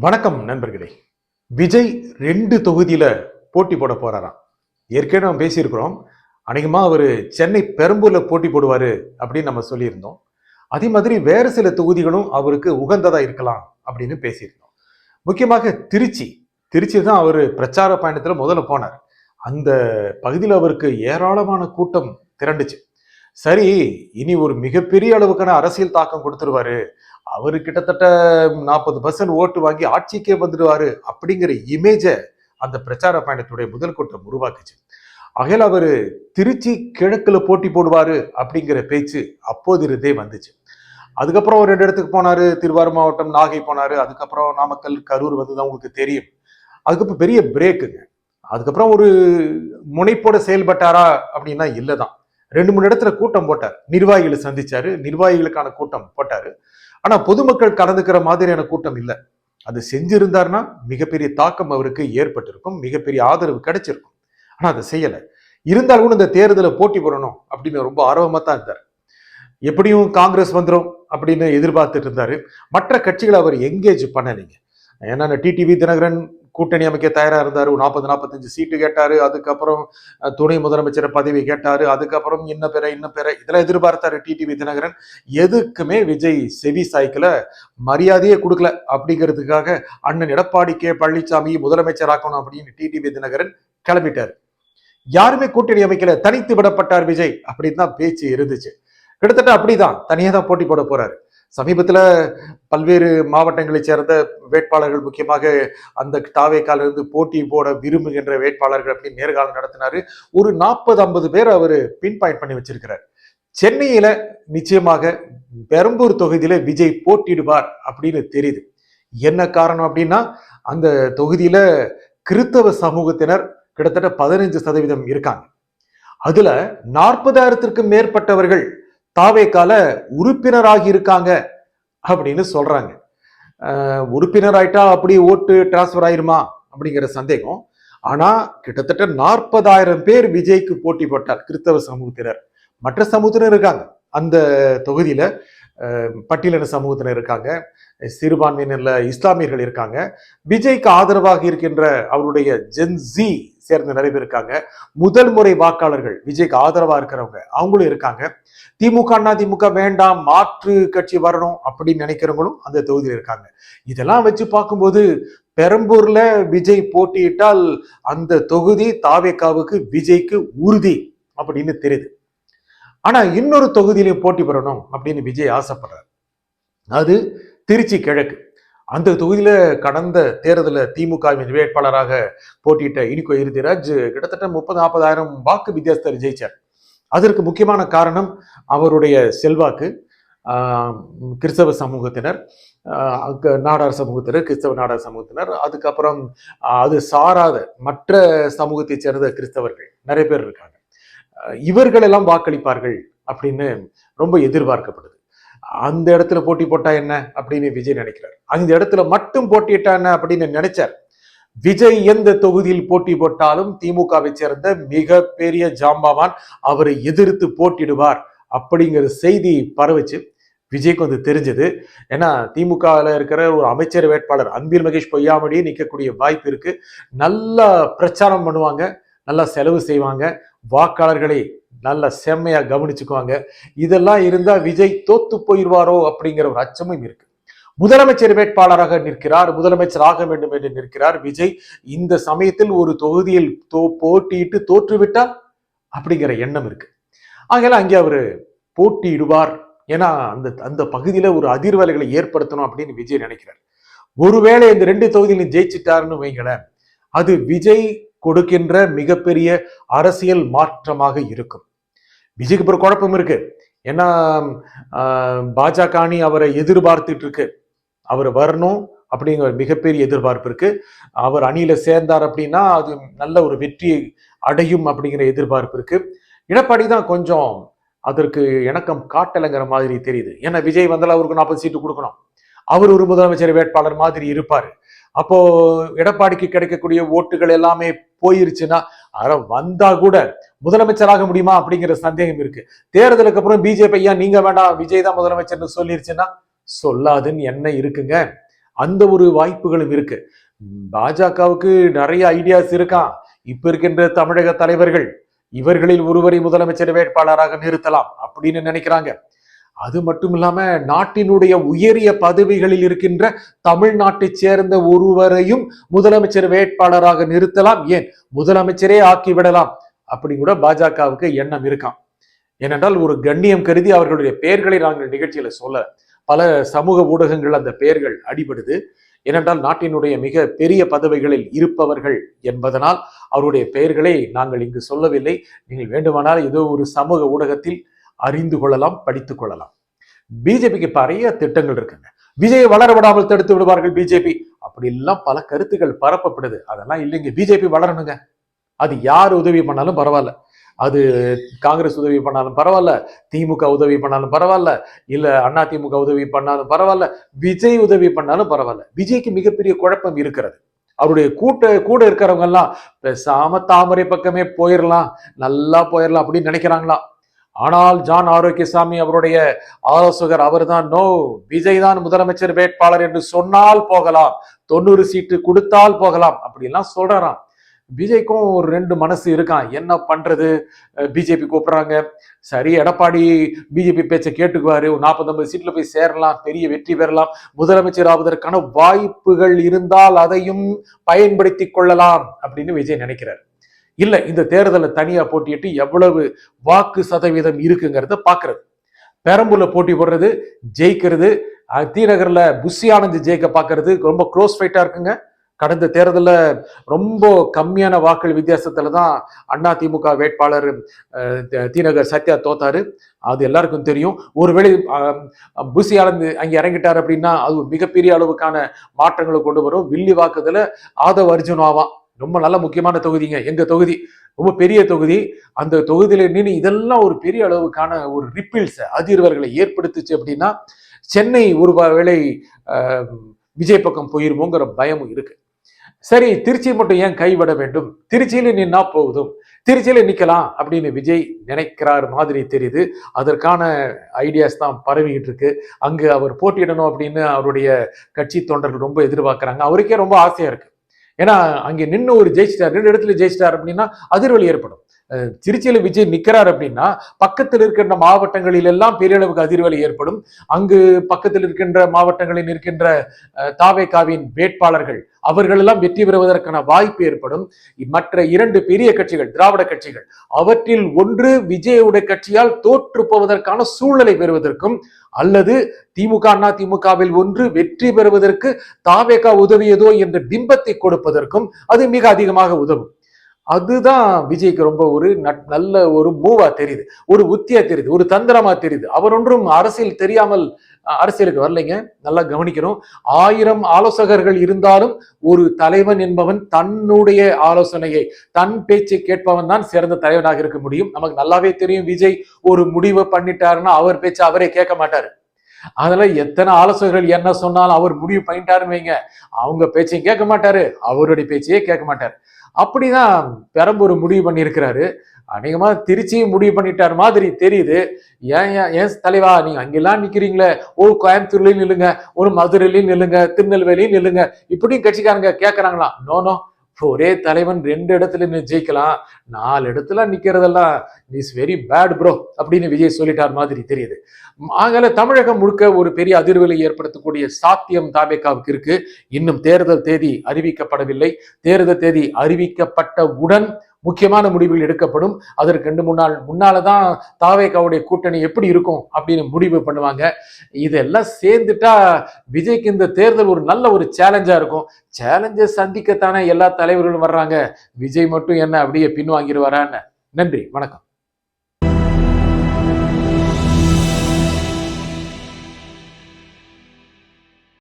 வணக்கம் நண்பர்களே. விஜய் 2 தொகுதியில போட்டி போட போறாராம். ஏற்கனவே நம்ம பேசியிருக்கிறோம். அநேகமா அவரு சென்னை பெரம்பூர்ல போட்டி போடுவாரு அப்படின்னு நம்ம சொல்லியிருந்தோம். அதே மாதிரி வேற சில தொகுதிகளும் அவருக்கு உகந்ததா இருக்கலாம் அப்படின்னு பேசியிருந்தோம். முக்கியமாக திருச்சி தான் அவரு பிரச்சார பயணத்துல முதல்ல போனார். அந்த பகுதியில் அவருக்கு ஏராளமான கூட்டம் திரண்டுச்சு. சரி, இனி ஒரு மிகப்பெரிய அளவுக்கான அரசியல் தாக்கம் கொடுத்துருவாரு, அவரு கிட்டத்தட்ட 40% ஓட்டு வாங்கி ஆட்சிக்கே வந்துடுவாரு அப்படிங்கிற இமேஜ அந்த பிரச்சார பயணத்துடைய முதல் கூட்டம் உருவாக்குச்சு. ஆகையால் அவரு திருச்சி கிழக்குல போட்டி போடுவாரு அப்படிங்கிற பேச்சு அப்போதிருந்தே வந்துச்சு. அதுக்கப்புறம் ஒரு 2 இடத்துக்கு போனாரு. திருவாரூர் மாவட்டம் நாகை போனாரு. அதுக்கப்புறம் நாமக்கல், கரூர் வந்துதான் உங்களுக்கு தெரியும். அதுக்கப்புறம் பெரிய பிரேக்குங்க. அதுக்கப்புறம் ஒரு முனைப்போட செயல்பட்டாரா அப்படின்னா இல்லதான். 2-3 இடத்துல கூட்டம் போட்டார். நிர்வாகிகளை சந்திச்சாரு. நிர்வாகிகளுக்கான கூட்டம் போட்டாரு. ஆனா பொதுமக்கள் கலந்துக்கிற மாதிரியான கூட்டம் இல்லை. அது செஞ்சிருந்தாருன்னா மிகப்பெரிய தாக்கம் அவருக்கு ஏற்பட்டிருக்கும், மிகப்பெரிய ஆதரவு கிடைச்சிருக்கும். ஆனா அதை செய்யல. இருந்தாலும் கூட இந்த தேர்தலை போட்டி போடணும் அப்படின்னு ரொம்ப ஆர்வமா தான் இருந்தார். எப்படியும் காங்கிரஸ் வந்துடும் அப்படின்னு எதிர்பார்த்துட்டு இருந்தாரு. மற்ற கட்சிகளை அவர் எங்கேஜ் பண்ணலைங்க. ஏன்னா டிடிவி தினகரன் கூட்டணி அமைக்க தயாரா இருந்தாரு. 40-45 சீட்டு கேட்டாரு. அதுக்கப்புறம் துணை முதலமைச்சர் பதவி கேட்டாரு. அதுக்கப்புறம் இன்ன பெற இதெல்லாம் எதிர்பார்த்தாரு டிடிவி தினகரன். எதுக்குமே விஜய் செவி சாய்க்கல, மரியாதையே கொடுக்கல. அப்படிங்கிறதுக்காக அண்ணன் எடப்பாடி கே பழனிசாமி முதலமைச்சர் ஆக்கணும் அப்படின்னு டிடிவி தினகரன் கிளம்பிட்டாரு. யாருமே கூட்டணி அமைக்கல, தனித்து விடப்பட்டார் விஜய் அப்படின்னு தான் பேச்சு இருந்துச்சு. கிட்டத்தட்ட அப்படிதான் தனியா தான் போட்டி போட போறாரு. சமீபத்துல பல்வேறு மாவட்டங்களை சேர்ந்த வேட்பாளர்கள், முக்கியமாக அந்த தாவேக்கால இருந்து போட்டி போட விரும்புகின்ற வேட்பாளர்கள் அப்படின்னு நேர்காணல் நடத்தினாரு. ஒரு 40-50 பேர் அவரு பின் பாயிண்ட் பண்ணி வச்சிருக்கிறார். சென்னையில நிச்சயமாக பெரம்பூர் தொகுதியில விஜய் போட்டிடுவார் அப்படின்னு தெரியுது. என்ன காரணம் அப்படின்னா, அந்த தொகுதியில கிறித்தவ சமூகத்தினர் கிட்டத்தட்ட 15% இருக்காங்க. அதுல 40,000த்திற்கும் மேற்பட்டவர்கள் தாவேக்கால உறுப்பினராகி இருக்காங்க அப்படின்னு சொல்றாங்க. உறுப்பினர் ஆயிட்டா அப்படி ஓட்டு டிரான்ஸ்பர் ஆயிருமா அப்படிங்கிற சந்தேகம். ஆனா கிட்டத்தட்ட 40,000 பேர் விஜய்க்கு போட்டி போட்டார் கிறிஸ்தவ சமூகத்தினர். மற்ற சமூகத்தினர் இருக்காங்க அந்த தொகுதியில. பட்டியலின சமூகத்தினர் இருக்காங்க, சிறுபான்மையினர்ல இஸ்லாமியர்கள் இருக்காங்க, விஜய்க்கு ஆதரவாக இருக்கின்ற அவருடைய ஜென்சி சேர்ந்த நிறைய பேர் இருக்காங்க, முதல் முறை வாக்காளர்கள் விஜய்க்கு ஆதரவா இருக்கிறவங்க அவங்களும் இருக்காங்க. திமுக வேண்டாம், மாற்று கட்சி வரணும் அப்படின்னு நினைக்கிறவங்களும் அந்த தொகுதியில் இருக்காங்க. இதெல்லாம் வச்சு பார்க்கும்போது பெரம்பூர்ல விஜய் போட்டியிட்டால் அந்த தொகுதி தாவேக்காவுக்கு விஜய்க்கு உறுதி அப்படின்னு தெரியுது. ஆனா இன்னொரு தொகுதியிலையும் போட்டி பெறணும் அப்படின்னு விஜய் ஆசைப்படுறாரு. அது திருச்சி கிழக்கு. அந்த தொகுதியில கடந்த தேர்தலில் திமுகவின் வேட்பாளராக போட்டியிட்ட இனிகோ இறுதிராஜ் கிட்டத்தட்ட 30-40,000 வாக்கு வித்தியாசத்தில் ஜெயிச்சார். அதற்கு முக்கியமான காரணம் அவருடைய செல்வாக்கு. கிறிஸ்தவ சமூகத்தினர், நாடார் சமூகத்தினர், கிறிஸ்தவ நாடார் சமூகத்தினர், அதுக்கப்புறம் அது சாராத மற்ற சமூகத்தை சேர்ந்த கிறிஸ்தவர்கள் நிறைய பேர் இருக்காங்க. இவர்கள் எல்லாம் வாக்களிப்பார்கள் அப்படின்னு ரொம்ப எதிர்பார்க்கப்படுது. அந்த இடத்துல போட்டி போட்டா என்ன அப்படின்னு விஜய் நினைக்கிறார். அந்த இடத்துல மட்டும் போட்டியிட்டா என்ன அப்படின்னு நினைச்சார். விஜய் எந்த தொகுதியில் போட்டி போட்டாலும் திமுகவை சேர்ந்த மிகப்பெரிய ஜாம்பவான் அவரை எதிர்த்து போட்டிடுவார் அப்படிங்கிற செய்தி பரவுச்சு. விஜய்க்கு வந்து தெரிஞ்சது. ஏன்னா திமுகவில் இருக்கிற ஒரு அமைச்சர் வேட்பாளர் அன்பில் மகேஷ் பொய்யாமொழியே நிற்கக்கூடிய வாய்ப்பு இருக்கு. நல்லா பிரச்சாரம் பண்ணுவாங்க, நல்லா செலவு செய்வாங்க, வாக்காளர்களை நல்லா செம்மையா கவனிச்சுக்குவாங்க. இதெல்லாம் இருந்தா விஜய் தோத்து போயிடுவாரோ அப்படிங்கிற ஒரு அச்சமும் இருக்கு. முதலமைச்சர் வேட்பாளராக நிற்கிறார், முதலமைச்சர் ஆக வேண்டும் என்று நிற்கிறார் விஜய். இந்த சமயத்தில் ஒரு தொகுதியில் போட்டியிட்டு தோற்றுவிட்டால் அப்படிங்கிற எண்ணம் இருக்கு. ஆகையால அங்கே அவரு போட்டியிடுவார். ஏன்னா அந்த அந்த பகுதியில ஒரு அதிர்வலைகளை ஏற்படுத்தணும் அப்படின்னு விஜய் நினைக்கிறார். ஒருவேளை இந்த 2 தொகுதியிலும் ஜெயிச்சிட்டாருன்னு வைங்களேன், அது விஜய் கொடுக்கின்ற மிகப்பெரிய அரசியல் மாற்றமாக இருக்கும். விஜய்க்கு ஒரு குழப்பம் இருக்கு. ஏன்னா பாஜக அணி அவரை எதிர்பார்த்துட்டு இருக்கு. அவர் வரணும் அப்படிங்கிற மிகப்பெரிய எதிர்பார்ப்பு இருக்கு. அவர் அணியில சேர்ந்தார் அப்படின்னா அது நல்ல ஒரு வெற்றியை அடையும் அப்படிங்கிற எதிர்பார்ப்பு இருக்கு. எடப்பாடி தான் கொஞ்சம் அதற்கு இணக்கம் காட்டலைங்கிற மாதிரி தெரியுது. ஏன்னா விஜய் வந்தால் அவருக்கு 40 சீட்டு கொடுக்கணும், அவர் ஒரு முதலமைச்சர் வேட்பாளர் மாதிரி இருப்பாரு. அப்போ எடப்பாடிக்கு கிடைக்கக்கூடிய ஓட்டுகள் எல்லாமே போயிருச்சுன்னா வந்தா கூட முதலமைச்சராக முடியுமா அப்படிங்கிற சந்தேகம் இருக்கு. தேர்தலுக்கு அப்புறம் பிஜேபி ஐயா நீங்க வேண்டாம் விஜய் தான் முதலமைச்சர்னு சொல்லிருச்சுன்னா சொல்லாதுன்னு என்ன இருக்குங்க. அந்த ஒரு வாய்ப்புகளும் இருக்கு. பாஜகவுக்கு நிறைய ஐடியாஸ் இருக்கான். இப்ப இருக்கின்ற தமிழக தலைவர்கள் இவர்களில் ஒருவரை முதலமைச்சர் வேட்பாளராக நிறுத்தலாம் அப்படின்னு நினைக்கிறாங்க. அது மட்டும் இல்லாம நாட்டினுடைய உயரிய பதவிகளில் இருக்கின்ற தமிழ்நாட்டை சேர்ந்த ஒருவரையும் முதலமைச்சர் வேட்பாளராக நிறுத்தலாம், ஏன் முதலமைச்சரே ஆக்கிவிடலாம் அப்படி கூட பாஜகவுக்கு எண்ணம் இருக்கான். ஏனென்றால் ஒரு கண்ணியம் கருதி அவர்களுடைய பெயர்களை நாங்கள் நிகழ்ச்சியில சொல்ல, பல சமூக ஊடகங்கள் அந்த பெயர்கள் அடிபடுது. ஏனென்றால் நாட்டினுடைய மிக பெரிய பதவிகளில் இருப்பவர்கள் என்பதனால் அவருடைய பெயர்களை நாங்கள் இங்கு சொல்லவில்லை. நீங்கள் வேண்டுமானால் ஏதோ ஒரு சமூக ஊடகத்தில் அறிந்து கொள்ளலாம், படித்துக் கொள்ளலாம். பிஜேபிக்கு நிறைய திட்டங்கள் இருக்குங்க. விஜயை வளர விடாமல் தடுத்து விடுவார்கள் பிஜேபி, அப்படி எல்லாம் பல கருத்துக்கள் பரப்பப்படுது. அதெல்லாம் இல்லைங்க. பிஜேபி வளரணுங்க. அது யார் உதவி பண்ணாலும் பரவாயில்ல, அது காங்கிரஸ் உதவி பண்ணாலும் பரவாயில்ல, திமுக உதவி பண்ணாலும் பரவாயில்ல, இல்ல அண்ணா திமுக உதவி பண்ணாலும் பரவாயில்ல, விஜய் உதவி பண்ணாலும் பரவாயில்ல. விஜய்க்கு மிகப்பெரிய குழப்பம் இருக்கிறது. அவருடைய கூட இருக்கிறவங்க எல்லாம் பேசாம தாமரை பக்கமே போயிடலாம், நல்லா போயிடலாம் அப்படின்னு நினைக்கிறாங்களா. ஆனால் ஜான் ஆரோக்கியசாமி அவருடைய ஆலோசகர் அவர்தான், நோ, விஜய் தான் முதலமைச்சர் வேட்பாளர் என்று சொன்னால் போகலாம், 90 சீட்டு கொடுத்தால் போகலாம் அப்படிலாம் சொல்றாராம். விஜய்க்கும் ஒரு 2 மனசு இருக்கான். என்ன பண்றது, பிஜேபி கூப்பிடுறாங்க, சரி எடப்பாடி பிஜேபி பேச்சை கேட்டுக்குவாரு, 40-50 சீட்ல போய் சேரலாம், பெரிய வெற்றி பெறலாம், முதலமைச்சர் ஆவதற்கான வாய்ப்புகள் இருந்தால் அதையும் பயன்படுத்தி கொள்ளலாம் அப்படின்னு விஜய் நினைக்கிறார். இல்ல, இந்த தேர்தலை தனியா போட்டியிட்டு எவ்வளவு வாக்கு சதவீதம் இருக்குங்கிறத பாக்குறது. பெரம்பூர்ல போட்டி போடுறது, ஜெயிக்கிறது, தீநகர்ல புஷி ஆனந்த் ஜெயிக்க பாக்குறது ரொம்ப க்ளோஸ் ஃபைட்டா இருக்குங்க. கடந்த தேர்தலில் ரொம்ப கம்மியான வாக்கள் வித்தியாசத்துல தான் அண்ணா திமுக வேட்பாளர் தீநகர் சத்யா தோத்தாரு. அது எல்லாருக்கும் தெரியும். ஒருவேளை புஷி ஆனந்த் அங்கே இறங்கிட்டார் அப்படின்னா அது மிகப்பெரிய அளவுக்கான மாற்றங்களை கொண்டு வரும். வில்லி வாக்குதுல ஆதவ் அர்ஜுனாவா, ரொம்ப நல்ல முக்கியமான தொகுதிங்க, எங்க தொகுதி ரொம்ப பெரிய தொகுதி. அந்த தொகுதியில நின்று இதெல்லாம் ஒரு பெரிய அளவுக்கான ஒரு ரிப்பிள்ஸ், அதிர்வர்களை ஏற்படுத்துச்சு அப்படின்னா சென்னை ஒரு வேளை விஜய் பக்கம் போயிருமோங்கிற பயமும் இருக்கு. சரி, திருச்சி மட்டும் ஏன் கைவிட வேண்டும், திருச்சியில நின்னா போதும், திருச்சியில நிக்கலாம் அப்படின்னு விஜய் நினைக்கிறார் மாதிரி தெரியுது. அதற்கான ஐடியாஸ் தான் பரவிக்கிட்டு இருக்கு. அங்கு அவர் போட்டியிடணும் அப்படின்னு அவருடைய கட்சி தொண்டர்கள் ரொம்ப எதிர்பார்க்கிறாங்க. அவருக்கே ரொம்ப ஆசையா இருக்கு. ஏன்னா அங்கே நின்று ஒரு ஜெயிச்சிட்டார், 2 இடத்துல ஜெயிச்சிட்டார் அப்படின்னா அதிர்வலி ஏற்படும். திருச்சியில விஜய் நிக்கிறார் அப்படின்னா பக்கத்தில் இருக்கின்ற மாவட்டங்களில் எல்லாம் பெரிய அளவுக்கு அதிர்வலி ஏற்படும். அங்கு பக்கத்தில் இருக்கின்ற மாவட்டங்களில் இருக்கின்ற தாவேகாவின் வேட்பாளர்கள் அவர்கள் எல்லாம் வெற்றி பெறுவதற்கான வாய்ப்பு ஏற்படும். மற்ற 2 பெரிய கட்சிகள், திராவிட கட்சிகள், அவற்றில் ஒன்று விஜயுடைய கட்சியால் தோற்று போவதற்கான சூழ்நிலை பெறுவதற்கும், அல்லது திமுக அண்ணா திமுகவில் ஒன்று வெற்றி பெறுவதற்கு தாவேகா உதவியதோ என்ற பிம்பத்தை கொடுப்பதற்கும் அது மிக அதிகமாக உதவும். அதுதான் விஜய்க்கு ரொம்ப ஒரு நல்ல ஒரு மூவா தெரியுது, ஒரு உத்தியா தெரியுது, ஒரு தந்திரமா தெரியுது. அவர் ஒன்றும் அரசியல் தெரியாமல் அரசியலுக்கு வரலைங்க. நல்லா கவனிக்கணும். 1000 ஆலோசகர்கள் இருந்தாலும் ஒரு தலைவன் என்பவன் தன்னுடைய ஆலோசனையை, தன் பேச்சை கேட்பவன் தான் சிறந்த தலைவனாக இருக்க முடியும். நமக்கு நல்லாவே தெரியும், விஜய் ஒரு முடிவை பண்ணிட்டாருன்னா அவர் பேச்சை அவரே கேட்க மாட்டாரு. அதனால எத்தனை ஆலோசகர்கள் என்ன சொன்னாலும் அவர் முடிவு பண்ணிட்டாருன்னு வைங்க, அவங்க பேச்சையும் கேட்க மாட்டாரு, அவருடைய பேச்சையே கேட்க மாட்டாரு. அப்படிதான் பெரம்பூர் முடிவு பண்ணியிருக்கிறாரு. அநேகமா திருச்சியும் முடிவு பண்ணிட்டார் மாதிரி தெரியுது. ஏன் தலைவா நீங்க அங்கெல்லாம் நிக்கிறீங்களே, ஒரு கோயம்புத்தூர்லயும் நில்லுங்க, ஒரு மதுரையிலையும் நில்லுங்க, திருநெல்வேலியும் நில்லுங்க, இப்படியும் கட்சிக்காரங்க கேட்கறாங்களா? நோ, ஒரே தலைவன் 2 இடத்துல ஜெயிக்கலாம், 4 இடத்துல நிக்கிறதெல்லாம் இஸ் வெரி பேட் ப்ரோ அப்படின்னு விஜய் சொல்லிட்டார் மாதிரி தெரியுது. ஆகல தமிழகம் முழுக்க ஒரு பெரிய அதிர்வலை ஏற்படுத்தக்கூடிய சாத்தியம் தாவேகாவுக்கு இருக்கு. இன்னும் தேர்தல் தேதி அறிவிக்கப்படவில்லை. தேர்தல் தேதி அறிவிக்கப்பட்டவுடன் முக்கியமான முடிவுகள் எடுக்கப்படும். அதற்கு 2 முன்னாலதான் தாவேகாவுடைய கூட்டணி எப்படி இருக்கும் அப்படின்னு முடிவு பண்ணுவாங்க. இதெல்லாம் சேர்ந்துட்டா விஜய்க்கு இந்த தேர்தல் ஒரு நல்ல ஒரு சேலஞ்சா இருக்கும். சேலஞ்சை சந்திக்கத்தானே எல்லா தலைவர்களும் வர்றாங்க, விஜய் மட்டும் என்ன அப்படியே பின்வாங்கிடுவாரான்னு. நன்றி, வணக்கம்.